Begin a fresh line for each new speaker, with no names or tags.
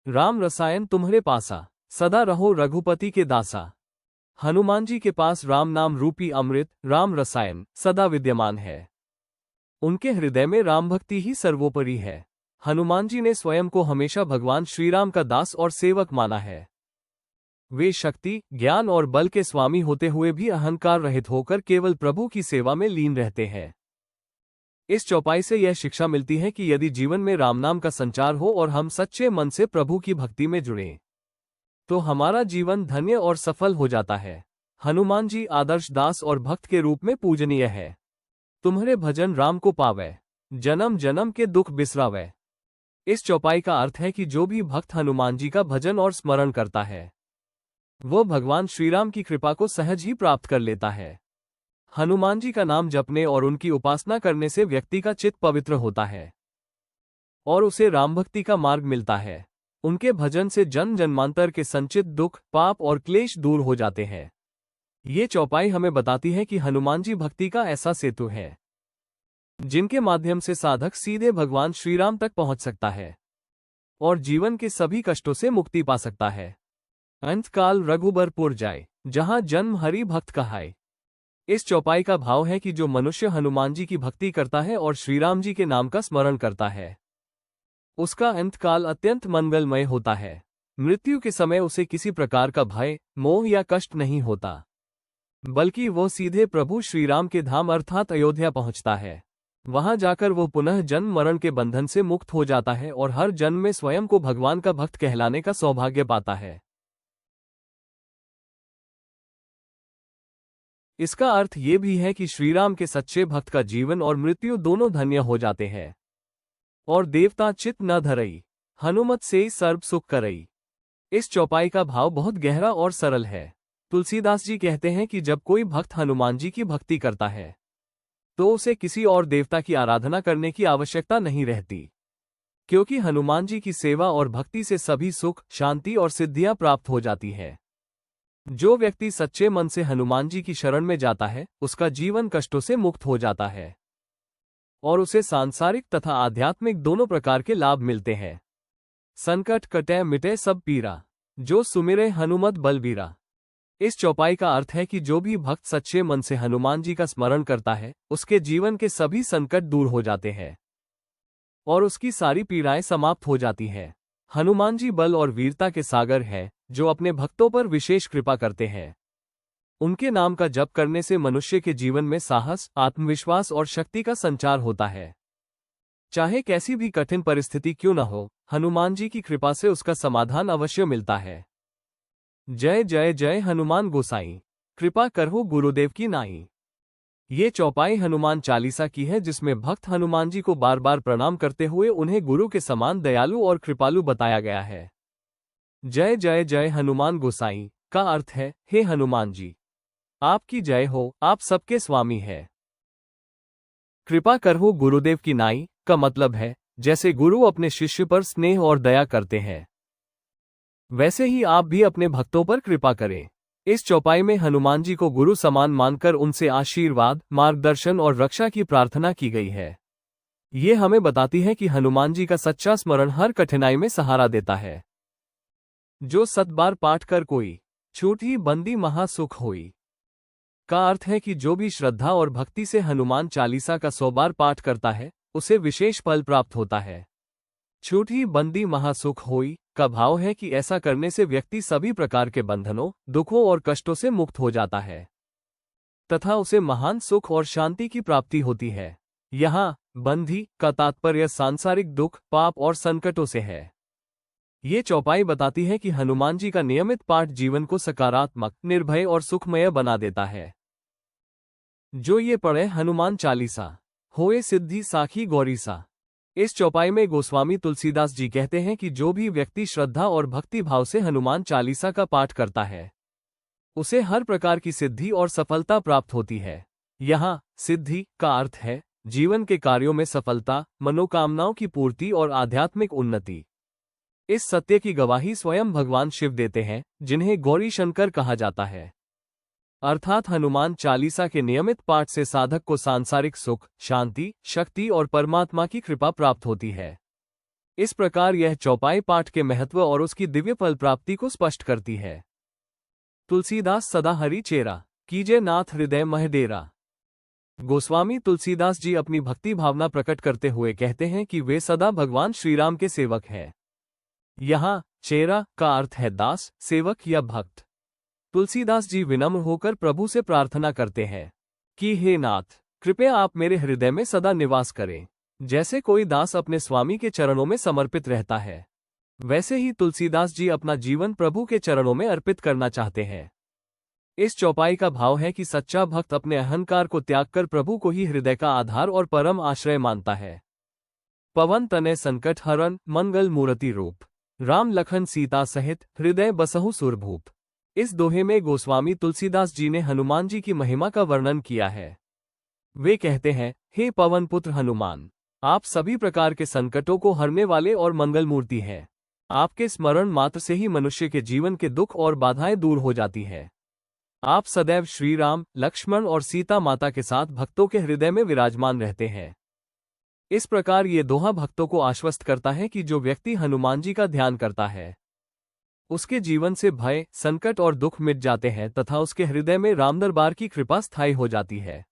राम रसायन तुम्हारे पासा, सदा रहो रघुपति के दासा। हनुमान जी के पास राम नाम रूपी अमृत राम रसायन सदा विद्यमान है। उनके हृदय में राम भक्ति ही सर्वोपरि है। हनुमान जी ने स्वयं को हमेशा भगवान श्रीराम का दास और सेवक माना है। वे शक्ति, ज्ञान और बल के स्वामी होते हुए भी अहंकार रहित होकर केवल प्रभु की सेवा में लीन रहते हैं। इस चौपाई से यह शिक्षा मिलती है कि यदि जीवन में राम नाम का संचार हो और हम सच्चे मन से प्रभु की भक्ति में जुड़ें, तो हमारा जीवन धन्य और सफल हो जाता है। हनुमान जी आदर्श दास और भक्त के रूप में पूजनीय है। तुम्हारे भजन राम को पावै, जन्म जन्म के दुख बिसरावै। इस चौपाई का अर्थ है कि जो भी भक्त हनुमान जी का भजन और स्मरण करता है, वो भगवान श्रीराम की कृपा को सहज ही प्राप्त कर लेता है। हनुमान जी का नाम जपने और उनकी उपासना करने से व्यक्ति का चित्त पवित्र होता है और उसे राम भक्ति का मार्ग मिलता है। उनके भजन से जन्म जन्मांतर के संचित दुख, पाप और क्लेश दूर हो जाते हैं। ये चौपाई हमें बताती है कि हनुमान जी भक्ति का ऐसा सेतु है जिनके माध्यम से साधक सीधे भगवान श्रीराम तक पहुंच सकता है और जीवन के सभी कष्टों से मुक्ति पा सकता है। अंतकाल रघुबरपुर जाए, जहां जन्म हरि भक्त कहाय। इस चौपाई का भाव है कि जो मनुष्य हनुमान जी की भक्ति करता है और श्रीराम जी के नाम का स्मरण करता है, उसका अंतकाल अत्यंत मंगलमय होता है। मृत्यु के समय उसे किसी प्रकार का भय, मोह या कष्ट नहीं होता, बल्कि वो सीधे प्रभु श्रीराम के धाम अर्थात अयोध्या पहुंचता है। वहां जाकर वो पुनः जन्म मरण के बंधन से मुक्त हो जाता है और हर जन्म में स्वयं को भगवान का भक्त कहलाने का सौभाग्य पाता है। इसका अर्थ ये भी है कि श्रीराम के सच्चे भक्त का जीवन और मृत्यु दोनों धन्य हो जाते हैं। और देवता चित न धरई, हनुमत से सर्व सुख करई। इस चौपाई का भाव बहुत गहरा और सरल है। तुलसीदास जी कहते हैं कि जब कोई भक्त हनुमान जी की भक्ति करता है, तो उसे किसी और देवता की आराधना करने की आवश्यकता नहीं रहती, क्योंकि हनुमान जी की सेवा और भक्ति से सभी सुख, शांति और सिद्धियां प्राप्त हो जाती है। जो व्यक्ति सच्चे मन से हनुमान जी की शरण में जाता है, उसका जीवन कष्टों से मुक्त हो जाता है और उसे सांसारिक तथा आध्यात्मिक दोनों प्रकार के लाभ मिलते हैं। संकट कटै मिटे सब पीरा, जो सुमिरे हनुमत बलबीरा। इस चौपाई का अर्थ है कि जो भी भक्त सच्चे मन से हनुमान जी का स्मरण करता है, उसके जीवन के सभी संकट दूर हो जाते हैं और उसकी सारी पीड़ाएं समाप्त हो जाती हैं। हनुमान जी बल और वीरता के सागर हैं, जो अपने भक्तों पर विशेष कृपा करते हैं। उनके नाम का जप करने से मनुष्य के जीवन में साहस, आत्मविश्वास और शक्ति का संचार होता है। चाहे कैसी भी कठिन परिस्थिति क्यों न हो, हनुमान जी की कृपा से उसका समाधान अवश्य मिलता है। जय जय जय हनुमान गोसाई, कृपा करहु गुरुदेव की नाई। ये चौपाई हनुमान चालीसा की है, जिसमें भक्त हनुमान जी को बार बार प्रणाम करते हुए उन्हें गुरु के समान दयालु और कृपालु बताया गया है। जय जय जय हनुमान गोसाई का अर्थ है, हे हनुमान जी, आपकी जय हो, आप सबके स्वामी है। कृपा करहु गुरुदेव की नाई का मतलब है, जैसे गुरु अपने शिष्य पर स्नेह और दया करते हैं, वैसे ही आप भी अपने भक्तों पर कृपा करें। इस चौपाई में हनुमान जी को गुरु समान मानकर उनसे आशीर्वाद, मार्गदर्शन और रक्षा की प्रार्थना की गई है। ये हमें बताती है कि हनुमान जी का सच्चा स्मरण हर कठिनाई में सहारा देता है। जो 7 बार पाठ कर कोई, छूटी बंदी महासुख होई का अर्थ है कि जो भी श्रद्धा और भक्ति से हनुमान चालीसा का 100 बार पाठ करता है, उसे विशेष फल प्राप्त होता है। छूटी बंदी महासुख होई का भाव है कि ऐसा करने से व्यक्ति सभी प्रकार के बंधनों, दुखों और कष्टों से मुक्त हो जाता है तथा उसे महान सुख और शांति की प्राप्ति होती है। यहाँ बंधी का तात्पर्य सांसारिक दुख, पाप और संकटों से है। ये चौपाई बताती है कि हनुमान जी का नियमित पाठ जीवन को सकारात्मक, निर्भय और सुखमय बना देता है। जो ये पढ़े हनुमान चालीसा, होए सिद्धि साखी गौरीसा। इस चौपाई में गोस्वामी तुलसीदास जी कहते हैं कि जो भी व्यक्ति श्रद्धा और भक्ति भाव से हनुमान चालीसा का पाठ करता है, उसे हर प्रकार की सिद्धि और सफलता प्राप्त होती है। यहाँ सिद्धि का अर्थ है जीवन के कार्यों में सफलता, मनोकामनाओं की पूर्ति और आध्यात्मिक उन्नति। इस सत्य की गवाही स्वयं भगवान शिव देते हैं, जिन्हें गौरी शंकर कहा जाता है। अर्थात हनुमान चालीसा के नियमित पाठ से साधक को सांसारिक सुख, शांति, शक्ति और परमात्मा की कृपा प्राप्त होती है। इस प्रकार यह चौपाई पाठ के महत्व और उसकी दिव्य फल प्राप्ति को स्पष्ट करती है। तुलसीदास सदा हरि चेरा, कीजे नाथ हृदय मह डेरा। गोस्वामी तुलसीदास जी अपनी भक्ति भावना प्रकट करते हुए कहते हैं कि वे सदा भगवान श्रीराम के सेवक हैं। यहाँ चेरा का अर्थ है दास, सेवक या भक्त। तुलसीदास जी विनम्र होकर प्रभु से प्रार्थना करते हैं कि हे नाथ, कृपया आप मेरे हृदय में सदा निवास करें। जैसे कोई दास अपने स्वामी के चरणों में समर्पित रहता है, वैसे ही तुलसीदास जी अपना जीवन प्रभु के चरणों में अर्पित करना चाहते हैं। इस चौपाई का भाव है कि सच्चा भक्त अपने अहंकार को त्याग कर प्रभु को ही हृदय का आधार और परम आश्रय मानता है। पवन तनय संकट हरन मंगल मूर्ति रूप, राम लखन सीता सहित हृदय बसहु सुरभूप। इस दोहे में गोस्वामी तुलसीदास जी ने हनुमान जी की महिमा का वर्णन किया है। वे कहते हैं, हे पवन पुत्र हनुमान, आप सभी प्रकार के संकटों को हरने वाले और मंगल मूर्ति हैं। आपके स्मरण मात्र से ही मनुष्य के जीवन के दुख और बाधाएं दूर हो जाती है। आप सदैव श्री राम, लक्ष्मण और सीता माता के साथ भक्तों के हृदय में विराजमान रहते हैं। इस प्रकार ये दोहा भक्तों को आश्वस्त करता है कि जो व्यक्ति हनुमान जी का ध्यान करता है, उसके जीवन से भय, संकट और दुख मिट जाते हैं तथा उसके हृदय में राम दरबार की कृपा स्थायी हो जाती है।